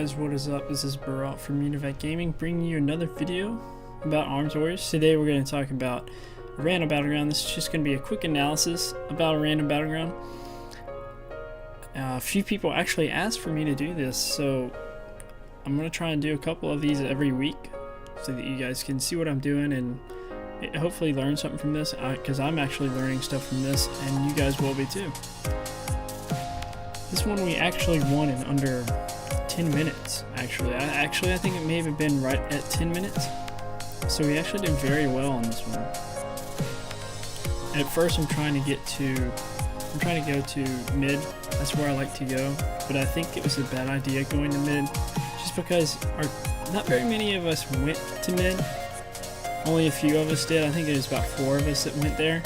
guys, what is up? This is Barat from Univac Gaming, bringing you another video about Arms Warriors. Today we're going to talk about a random battleground. This is just going to be a quick analysis about a random battleground. A few people actually asked for me to do this, so I'm going to try and do a couple of these every week so that you guys can see what I'm doing and hopefully learn something from this, because I'm actually learning stuff from this and you guys will be too. This one we actually won in under 10 minutes, actually. I think it may have been right at 10 minutes. So we actually did very well on this one. At first I'm trying to go to mid. That's where I like to go. But I think it was a bad idea going to mid, just because not very many of us went to mid. Only a few of us did. I think it was about 4 of us that went there.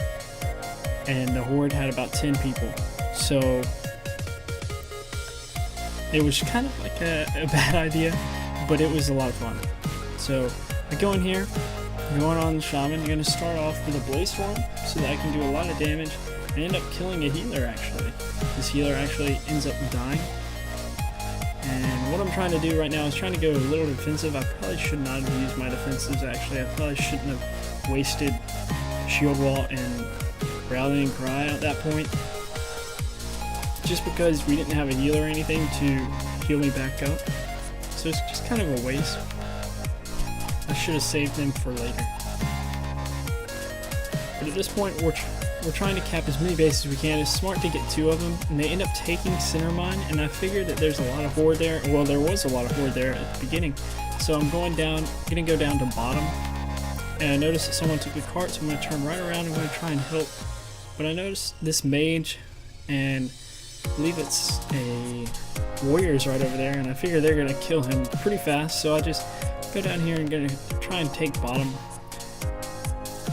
And the horde had about 10 people. So it was kind of like a bad idea, but it was a lot of fun. So I go in here, going on the shaman. I'm going to start off with a blaze storm so that I can do a lot of damage. I end up killing a healer actually. This healer actually ends up dying. And what I'm trying to do right now is trying to go a little defensive. I probably should not have used my defensives actually. I probably shouldn't have wasted shield wall and rallying cry at that point, just because we didn't have a heal or anything to heal me back up. So it's just kind of a waste. I should have saved them for later. But at this point we're trying to cap as many bases as we can. It's smart to get 2 of them, and they end up taking center mine, and I figured that there's a lot of horde there. Well, there was a lot of horde there at the beginning. So I'm gonna go down to bottom, and I noticed that someone took the cart, so I'm gonna turn right around and I'm gonna try and help. But I noticed this mage, and I believe it's a warrior's right over there, and I figure they're gonna kill him pretty fast, so I just go down here and gonna try and take bottom.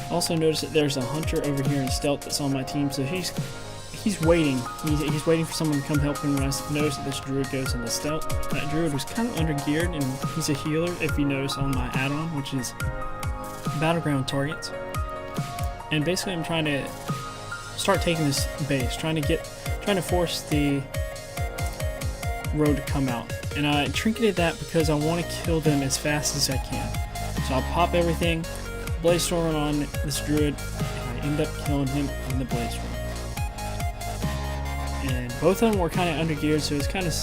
Also notice that there's a hunter over here in stealth that's on my team, so he's waiting. He's waiting for someone to come help him. When I notice that this druid goes into stealth, that druid was kind of under geared, and he's a healer if you notice on my add-on, which is Battleground targets. And basically I'm trying to start taking this base, trying to force the road to come out. And I trinketed that because I want to kill them as fast as I can. So I'll pop everything, blaze storm on this druid, and I end up killing him in the blaze storm. And both of them were kind of under geared, so it's kind of,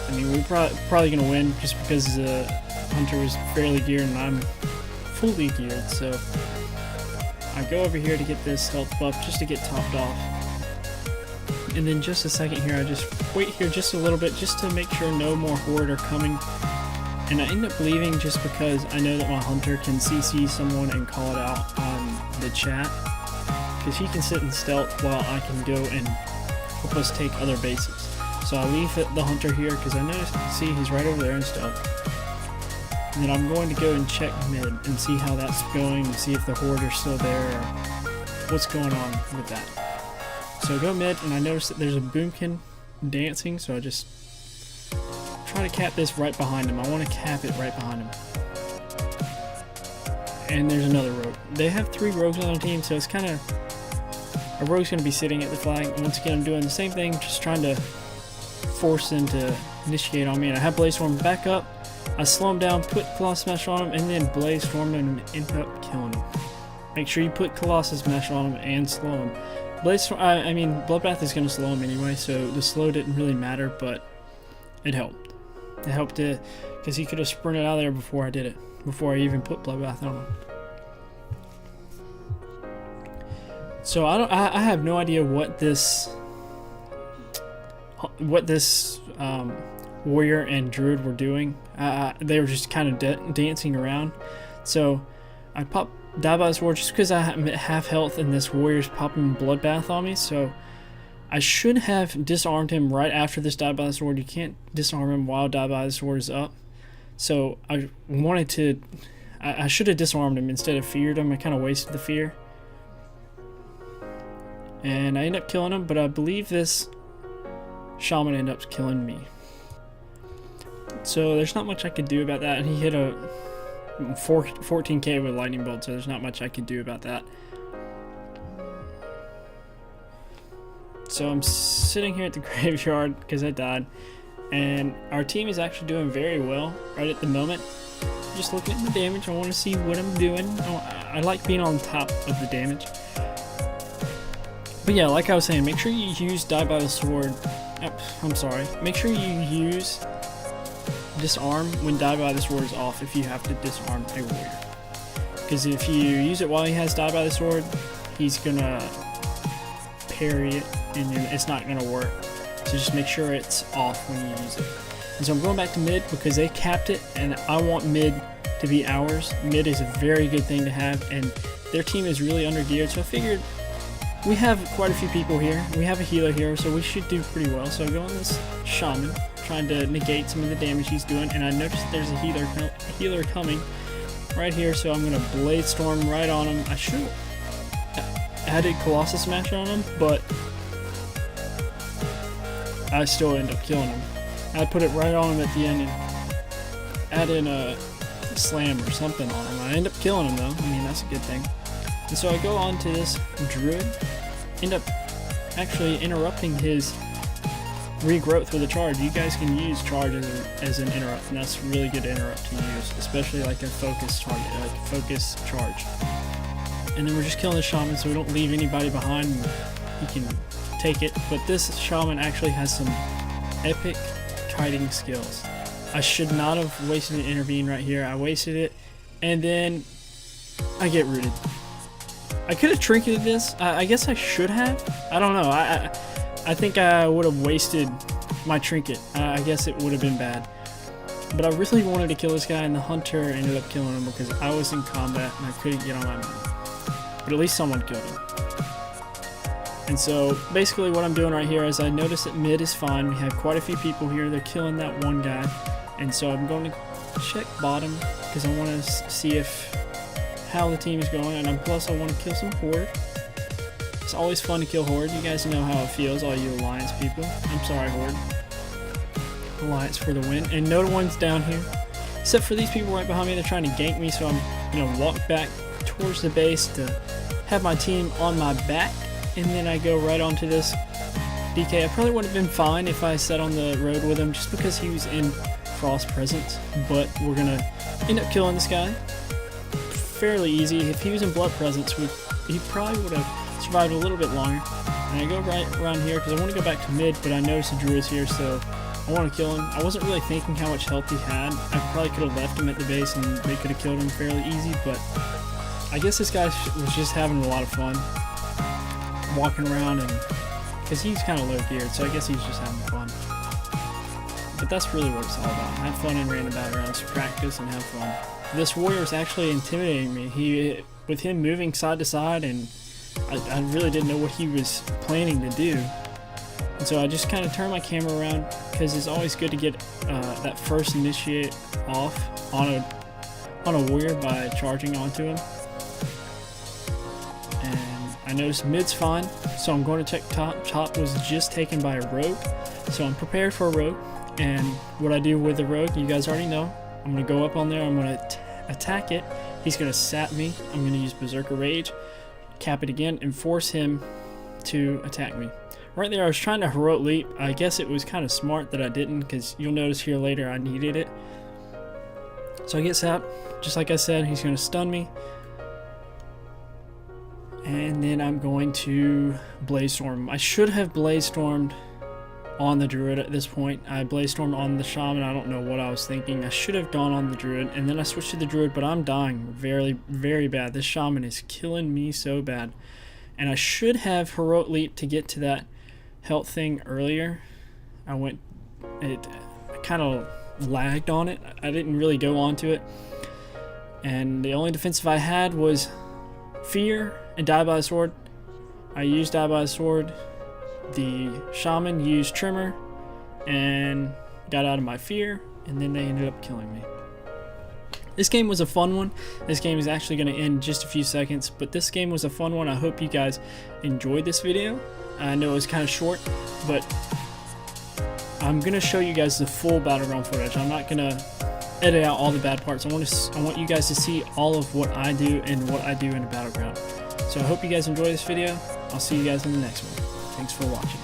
I mean, we're probably going to win just because the hunter was fairly geared and I'm fully geared. So I go over here to get this health buff just to get topped off. And then just a second here, I just wait here just a little bit just to make sure no more horde are coming. And I end up leaving just because I know that my hunter can CC someone and call it out on the chat, because he can sit in stealth while I can go and help us take other bases. So I leave the hunter here because I noticed, see, he's right over there in stealth. And then I'm going to go and check mid and see how that's going and see if the horde are still there or what's going on with that. So I go mid and I notice that there's a boomkin dancing, so I just try to cap this right behind him. I want to cap it right behind him. And there's another rogue. They have 3 rogues on their team, so it's kind of, a rogue's going to be sitting at the flag. And once again, I'm doing the same thing, just trying to force them to initiate on me. And I have blaze storm back up. I slow him down, put Colossus Mesh on him, and then blaze storm him and end up killing him. Make sure you put Colossus Mesh on him and slow him. I mean, Bloodbath is going to slow him anyway, so the slow didn't really matter, but it helped. It helped because he could have sprinted out of there before I did it, before I even put Bloodbath on him. So I have no idea what this warrior and druid were doing. They were just kind of dancing around. So I popped die by the sword just because I have half health and this warrior's popping bloodbath on me. So I should have disarmed him right after this die by the sword. You can't disarm him while die by the sword is up. So I should have disarmed him instead of feared him. I kind of wasted the fear. And I end up killing him, but I believe this shaman ended up killing me. So there's not much I could do about that. And he hit a 14k with lightning bolt, so there's not much I could do about that. So I'm sitting here at the graveyard because I died, and our team is actually doing very well right at the moment. Just looking at the damage, I want to see what I'm doing. I like being on top of the damage. But yeah, like I was saying, make sure you use die by the sword. I'm sorry. Make sure you use disarm when die by the sword is off if you have to disarm a warrior. Because if you use it while he has die by the sword, he's gonna parry it and it's not gonna work. So just make sure it's off when you use it. And so I'm going back to mid because they capped it and I want mid to be ours. Mid is a very good thing to have and their team is really under geared, so I figured we have quite a few people here. We have a healer here, so we should do pretty well. So I go on this shaman, trying to negate some of the damage he's doing, and I noticed there's a healer coming right here, so I'm gonna blade storm right on him. I should have added Colossus Smash on him, but I still end up killing him. I put it right on him at the end and add in a slam or something on him. I end up killing him though. I mean, that's a good thing. And so I go on to this druid, end up actually interrupting his regrowth with a charge. You guys can use charge as an interrupt, and that's really good interrupt to use, especially like a focus target, like a focus charge. And then we're just killing the shaman so we don't leave anybody behind and he can take it. But this shaman actually has some epic kiting skills. I should not have wasted an intervene right here. I wasted it, and then I get rooted. I could have trinketed this. I guess I should have. I don't know. I think I would have wasted my trinket. I guess it would have been bad. But I really wanted to kill this guy, and the hunter ended up killing him because I was in combat and I couldn't get on my move. But at least someone killed him. And so basically what I'm doing right here is I notice that mid is fine. We have quite a few people here. They're killing that one guy. And so I'm going to check bottom because I want to see how the team is going, and plus I want to kill some horde. It's always fun to kill horde. You guys know how it feels, all you alliance people. I'm sorry, horde. Alliance for the win. And no one's down here except for these people right behind me. They're trying to gank me, so I'm gonna walk back towards the base to have my team on my back, and then I go right onto this DK. I probably would have been fine if I sat on the road with him just because he was in Frost Presence, but we're gonna end up killing this guy fairly easy. If he was in Blood Presence, he probably would have survived a little bit longer. And I go right around here because I want to go back to mid, but I noticed the druid's here, so I want to kill him. I wasn't really thinking how much health he had. I probably could have left him at the base and they could have killed him fairly easy, but I guess this guy was just having a lot of fun walking around, and because he's kind of low geared, so I guess he's just having fun. But that's really what it's all about. Have fun in random battlegrounds, practice and have fun. This warrior is actually intimidating me. With him moving side to side, and I really didn't know what he was planning to do. And so I just kind of turned my camera around because it's always good to get that first initiate off on a warrior by charging onto him. And I noticed mid's fine, so I'm going to check top. Top was just taken by a rogue, so I'm prepared for a rogue. And what I do with the rogue, you guys already know. I'm going to go up on there, I'm going to attack it, he's going to sap me, I'm going to use Berserker Rage, cap it again, and force him to attack me. Right there I was trying to heroic leap. I guess it was kind of smart that I didn't, because you'll notice here later I needed it. So I get sapped, just like I said, he's going to stun me. And then I'm going to Blaze Storm. I should have Blaze Stormed on the druid at this point. I Blaze Stormed on the shaman. I don't know what I was thinking. I should have gone on the druid, and then I switched to the druid, but I'm dying very, very bad. This shaman is killing me so bad. And I should have heroic leap to get to that health thing earlier. I kind of lagged on it. I didn't really go onto it. And the only defensive I had was fear and die by the sword. I used die by the sword. The shaman used Tremor and got out of my fear, and then they ended up killing me. This game was a fun one. This game is actually going to end in just a few seconds, but this game was a fun one. I hope you guys enjoyed this video. I know it was kind of short, but I'm going to show you guys the full Battleground footage. I'm not going to edit out all the bad parts. I want you guys to see all of what I do and what I do in a Battleground. So I hope you guys enjoy this video. I'll see you guys in the next one. Thanks for watching.